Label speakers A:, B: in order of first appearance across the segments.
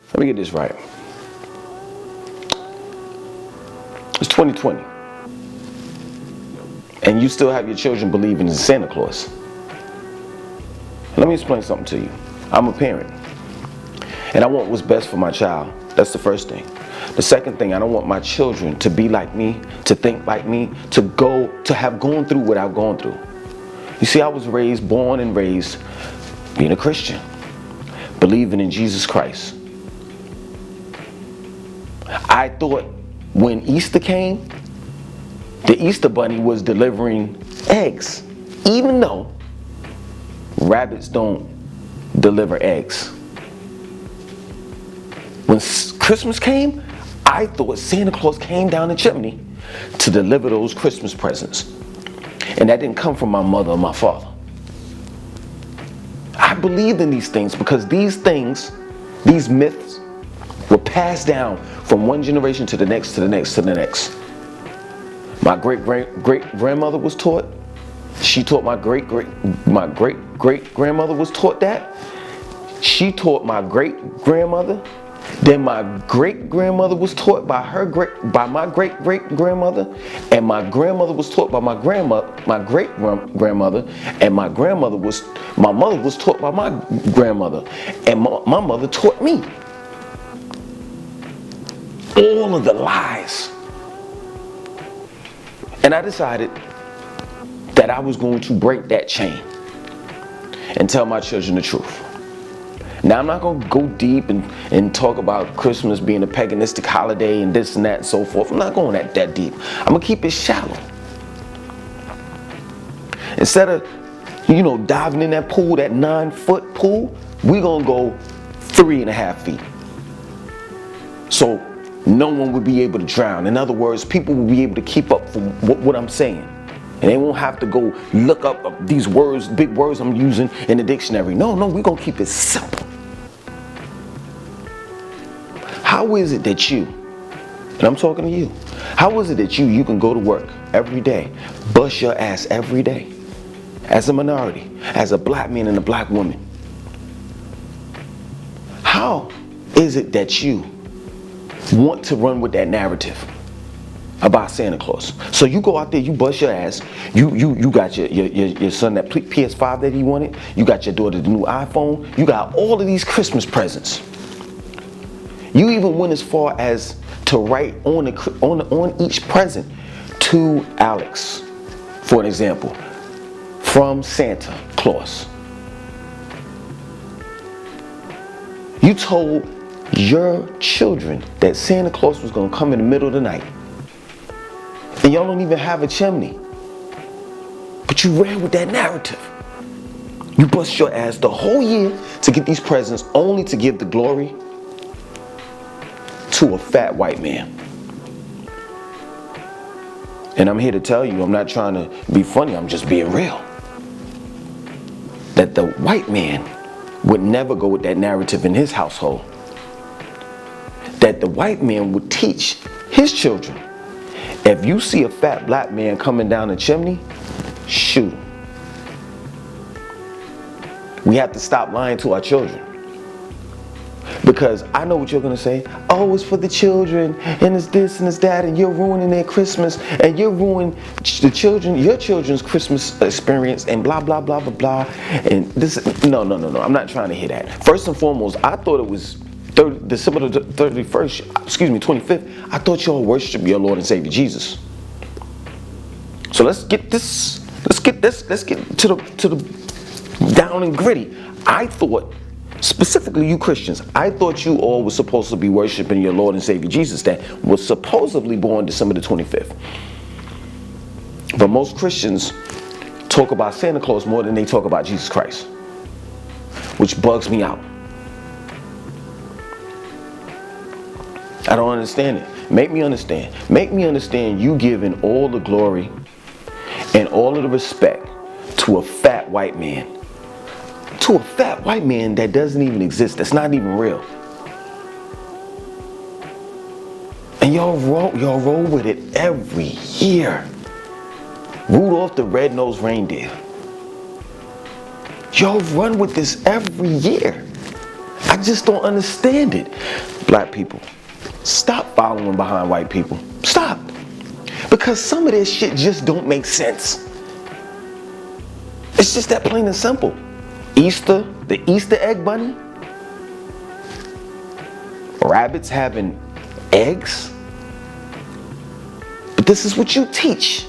A: Let me get this right. It's 2020. And you still have your children believing in Santa Claus. Let me explain something to you. I'm a parent. And I want what's best for my child. That's the first thing. The second thing, I don't want my children to be like me, to think like me, to have gone through what I've gone through. You see, I was born and raised being a Christian, believing in Jesus Christ. I thought when Easter came, the Easter bunny was delivering eggs, even though rabbits don't deliver eggs. When Christmas came, I thought Santa Claus came down the chimney to deliver those Christmas presents. And that didn't come from my mother or my father. I believed in these things because these things, these myths, were passed down from one generation to the next, to the next, to the next. My great-grandmother was taught. She taught my great-great-grandmother was taught that. She taught my great-grandmother. Then my great-grandmother was taught by my great-great-grandmother, and my grandmother was taught by my great-grandmother, and my mother was taught by my grandmother, and my mother taught me. All of the lies. And I decided that I was going to break that chain and tell my children the truth. Now, I'm not going to go deep and talk about Christmas being a paganistic holiday and this and that and so forth. I'm not going that deep. I'm going to keep it shallow. Instead of, diving in that pool, that 9-foot pool, we're going to go 3.5 feet. So no one would be able to drown. In other words, people will be able to keep up for what I'm saying. And they won't have to go look up these words, big words I'm using in the dictionary. No, we're going to keep it simple. How is it that you, and I'm talking to you, how is it that you can go to work every day, bust your ass every day, as a minority, as a black man and a black woman? How is it that you want to run with that narrative about Santa Claus? So you go out there, you bust your ass, you got your son that PS5 that he wanted, you got your daughter the new iPhone, you got all of these Christmas presents. You even went as far as to write on each present to Alex, for an example, from Santa Claus. You told your children that Santa Claus was going to come in the middle of the night. And y'all don't even have a chimney. But you ran with that narrative. You bust your ass the whole year to get these presents, only to give the glory to a fat white man. And I'm here to tell you, I'm not trying to be funny, I'm just being real. That the white man would never go with that narrative in his household. That the white man would teach his children, if you see a fat black man coming down the chimney, shoot him. We have to stop lying to our children. Because I know what you're going to say. Oh, it's for the children, and it's this and it's that, and you're ruining their Christmas, and you're ruining your children's Christmas experience, and blah, blah, blah, blah, blah. And this, no. I'm not trying to hear that. First and foremost, I thought it was December the 25th. I thought y'all worship your Lord and Savior Jesus. So let's get to the down and gritty. I thought, specifically you Christians, I thought you all were supposed to be worshiping your Lord and Savior Jesus that was supposedly born December the 25th. But most Christians talk about Santa Claus more than they talk about Jesus Christ, which bugs me out. I don't understand it. Make me understand. Make me understand you giving all the glory and all of the respect to a fat white man. To a fat white man that doesn't even exist, that's not even real. And y'all roll with it every year. Rudolph the Red-Nosed Reindeer. Y'all run with this every year. I just don't understand it. Black people, stop following behind white people. Stop. Because some of this shit just don't make sense. It's just that plain and simple. Easter, the Easter egg bunny, rabbits having eggs. But this is what you teach.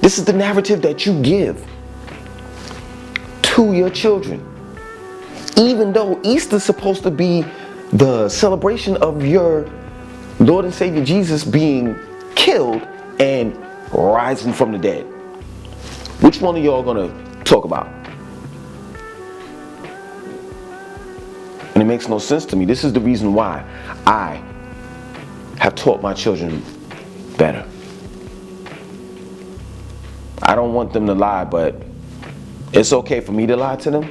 A: This is the narrative that you give to your children. Even though Easter's supposed to be the celebration of your Lord and Savior Jesus being killed and rising from the dead. Which one of y'all gonna talk about? And it makes no sense to me. This is the reason why I have taught my children better. I don't want them to lie, but it's okay for me to lie to them.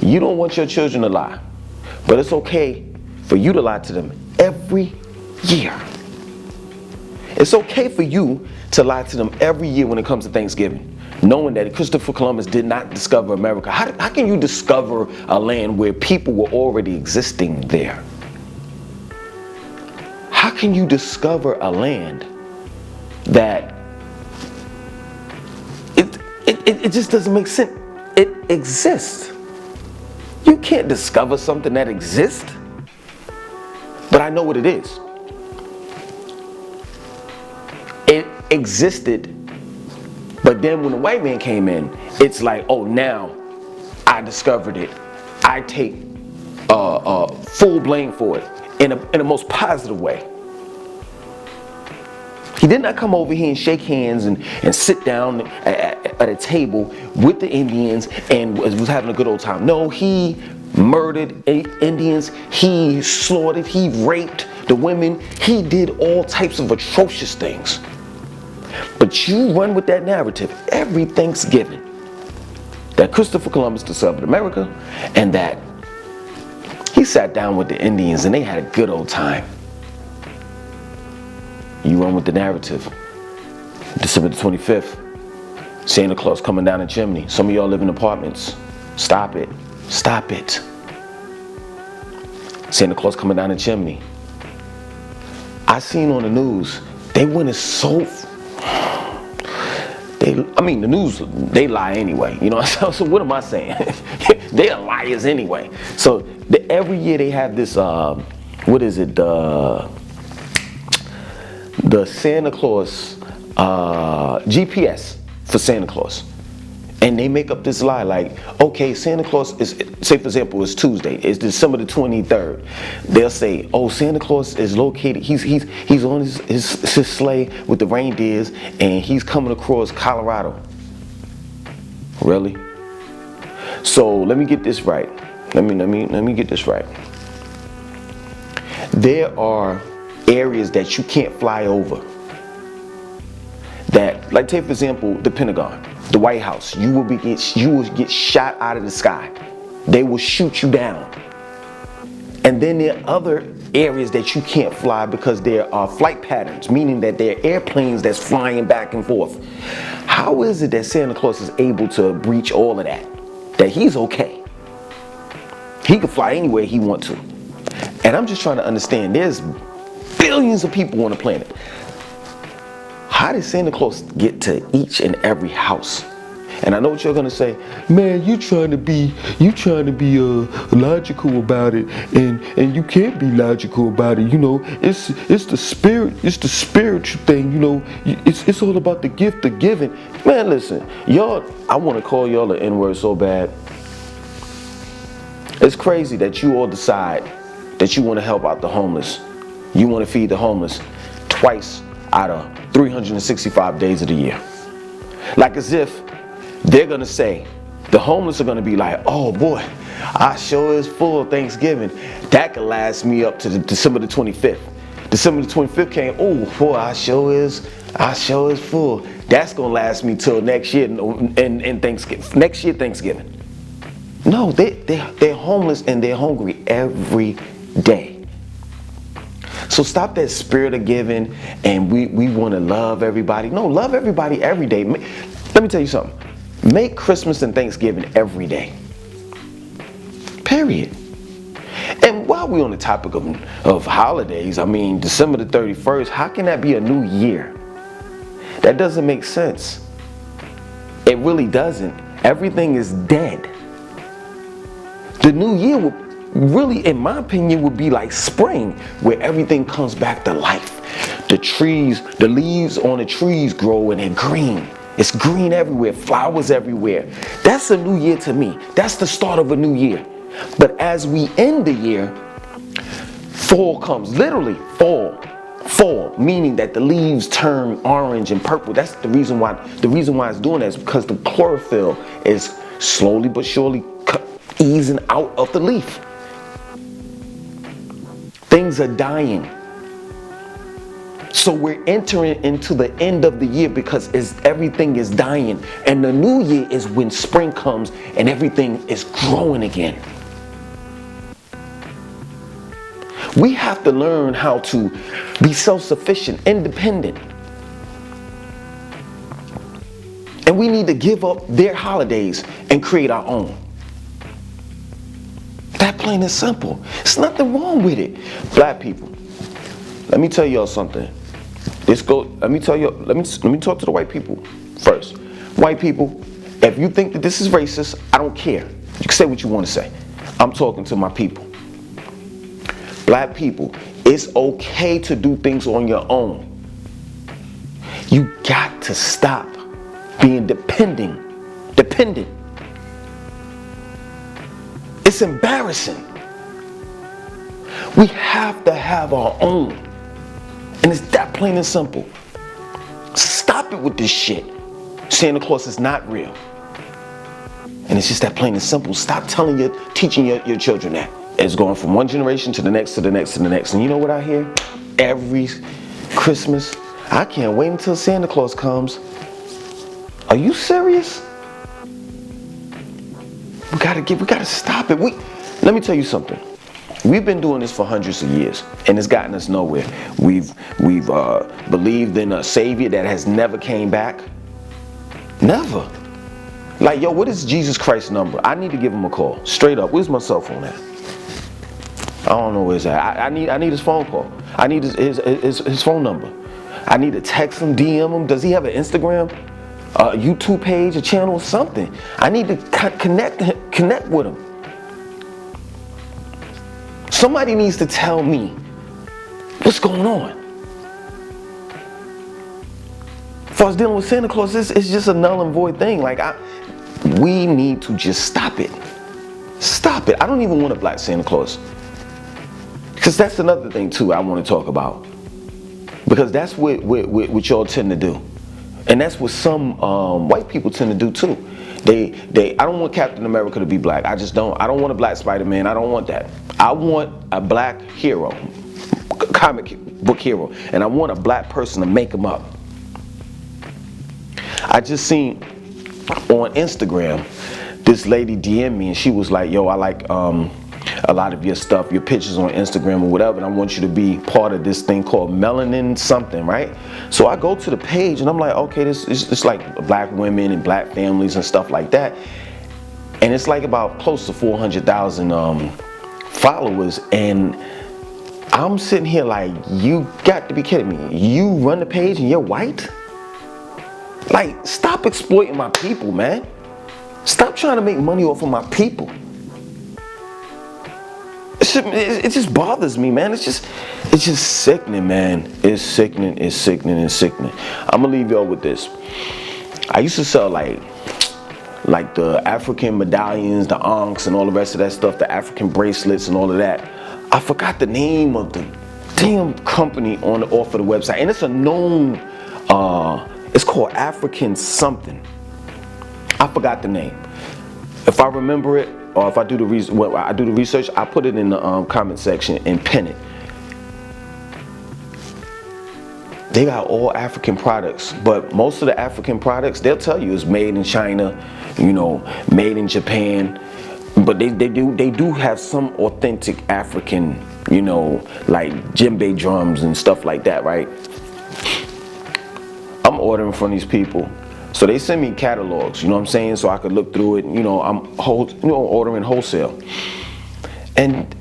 A: You don't want your children to lie, but it's okay for you to lie to them every year. It's okay for you to lie to them every year when it comes to Thanksgiving, knowing that Christopher Columbus did not discover America. How can you discover a land where people were already existing there? How can you discover a land that it just doesn't make sense? It exists. You can't discover something that exists. But I know what it is. It existed, but then when the white man came in, it's like, oh, now I discovered it. I take full blame for it in a most positive way. He did not come over here and shake hands and sit down at a table with the Indians and was having a good old time. No, he murdered Indians, he slaughtered, he raped the women, he did all types of atrocious things. But you run with that narrative every Thanksgiving that Christopher Columbus discovered America and that he sat down with the Indians and they had a good old time. You run with the narrative. December the 25th, Santa Claus coming down the chimney. Some of y'all live in apartments. Stop it. Stop it. Santa Claus coming down the chimney. I seen on the news, they went so... the news, they lie anyway. You know, so what am I saying? They are liars anyway. So every year they have this, what is it? The Santa Claus GPS for Santa Claus. And they make up this lie like, okay, Santa Claus is, say for example, it's Tuesday, it's December the 23rd. They'll say, oh, Santa Claus is located, he's on his sleigh with the reindeers and he's coming across Colorado. Really? So let me get this right. Let me get this right. There are areas that you can't fly over. That, like take for example, the Pentagon, the White House, you will get shot out of the sky. They will shoot you down. And then there are other areas that you can't fly because there are flight patterns, meaning that there are airplanes that's flying back and forth. How is it that Santa Claus is able to breach all of that? That he's okay. He can fly anywhere he wants to. And I'm just trying to understand, there's billions of people on the planet. How did Santa Claus get to each and every house? And I know what you're gonna say, man, you trying to be logical about it, and you can't be logical about it. You know, it's the spiritual thing. You know, it's all about the gift of giving. Man, listen, y'all, I want to call y'all the N-word so bad. It's crazy that you all decide that you want to help out the homeless. You want to feed the homeless twice out of 365 days of the year. Like as if they're gonna say, the homeless are gonna be like, oh boy, I sure is full of Thanksgiving. That could last me up to December the 25th. December the 25th came, oh boy, I sure is full. That's gonna last me till next year and Thanksgiving. Next year Thanksgiving. No, they're homeless and they're hungry every day. So stop that spirit of giving and we want to love everybody. No, love everybody every day. Let me tell you something. Make Christmas and Thanksgiving every day. Period. And while we're on the topic of holidays, I mean, December the 31st, how can that be a new year? That doesn't make sense. It really doesn't. Everything is dead. The new year would really, in my opinion, would be like spring, where everything comes back to life. The trees, the leaves on the trees grow and they're green. It's green everywhere, flowers everywhere. That's a new year to me. That's the start of a new year. But as we end the year, fall comes, literally fall, meaning that the leaves turn orange and purple. That's the reason why it's doing that is because the chlorophyll is slowly but surely easing out of the leaf. Things are dying. So we're entering into the end of the year because everything is dying. And the new year is when spring comes and everything is growing again. We have to learn how to be self-sufficient, independent. And we need to give up their holidays and create our own. That plain and simple. There's nothing wrong with it. Black people, let me tell y'all something. Let me talk to the white people first. White people, if you think that this is racist, I don't care. You can say what you want to say. I'm talking to my people. Black people, it's okay to do things on your own. You got to stop being dependent. It's embarrassing. We have to have our own. And it's that plain and simple. Stop it with this shit. Santa Claus is not real. And it's just that plain and simple. Stop teaching your children that. It's going from one generation to the next, to the next, to the next. And you know what I hear? Every Christmas, I can't wait until Santa Claus comes. Are you serious? We gotta stop it. Let me tell you something. We've been doing this for hundreds of years, and it's gotten us nowhere. We've believed in a savior that has never came back. Never. Like, yo, what is Jesus Christ's number? I need to give him a call. Straight up. Where's my cell phone at? I don't know where it's at. I need his phone call. I need his phone number. I need to text him, DM him. Does he have an Instagram, a YouTube page, a channel, something? I need to connect with him. Somebody needs to tell me what's going on. If I was dealing with Santa Claus, it's just a null and void thing. Like, we need to just stop it. Stop it. I don't even want a black Santa Claus. Because that's another thing too I want to talk about. Because that's what y'all tend to do. And that's what some white people tend to do too. I don't want Captain America to be black. I just don't. I don't want a black Spider-Man. I don't want that. I want a black hero, comic book hero. And I want a black person to make him up. I just seen on Instagram, this lady DM me and she was like, yo, I like a lot of your stuff, your pictures on Instagram or whatever, and I want you to be part of this thing called melanin something, right? So I go to the page and I'm like, okay, this is like black women and black families and stuff like that. And it's like about close to 400,000 followers. And I'm sitting here like, you got to be kidding me. You run the page and you're white? Like, stop exploiting my people, man. Stop trying to make money off of my people. It just bothers me, man. It's just sickening, man. It's sickening. I'm gonna leave y'all with this. I used to sell like the African medallions, the ankhs, and all the rest of that stuff, the African bracelets and all of that. I forgot the name of the damn company off of the website, and it's a known. It's called African something. I forgot the name. If I remember it, or if I do the research, I put it in the comment section and pin it. They got all African products, but most of the African products, they'll tell you it's made in China, made in Japan, but they do have some authentic African, like djembe drums and stuff like that, right? I'm ordering from these people. So they send me catalogs, you know what I'm saying? So I could look through it, I'm ordering wholesale. And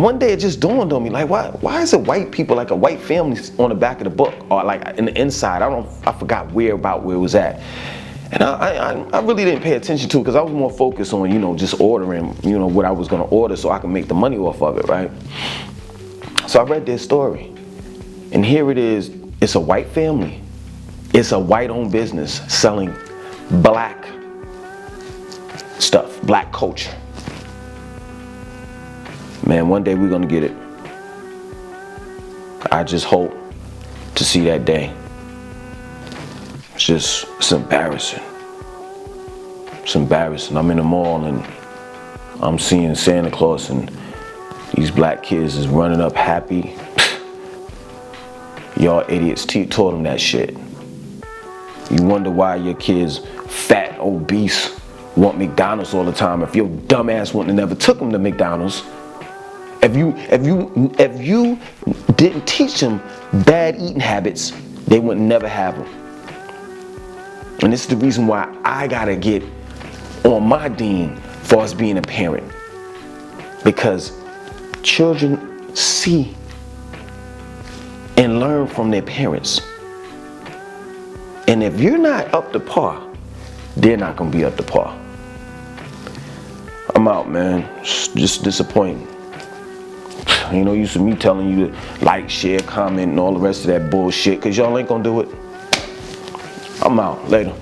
A: one day it just dawned on me, like, why is it white people, like a white family on the back of the book, or like in the inside? I forgot where it was at. And I really didn't pay attention to it because I was more focused on, you know, just ordering, you know, what I was gonna order so I can make the money off of it, right? So I read their story, and here it is. It's a white family. It's a white-owned business selling black stuff, black culture. Man, one day we're gonna get it. I just hope to see that day. It's embarrassing. It's embarrassing. I'm in the mall and I'm seeing Santa Claus and these black kids is running up happy. Y'all idiots taught them that shit. You wonder why your kids, fat, obese, want McDonald's all the time. If your dumb ass wouldn't have never took them to McDonald's. If you didn't teach them bad eating habits, they would never have them. And this is the reason why I gotta get on my dean for us being a parent. Because children see and learn from their parents. And if you're not up to par, they're not gonna be up to par. I'm out, man. It's just disappointing. You know, used to me telling you to like, share, comment, and all the rest of that bullshit, because y'all ain't gonna do it. I'm out. Later.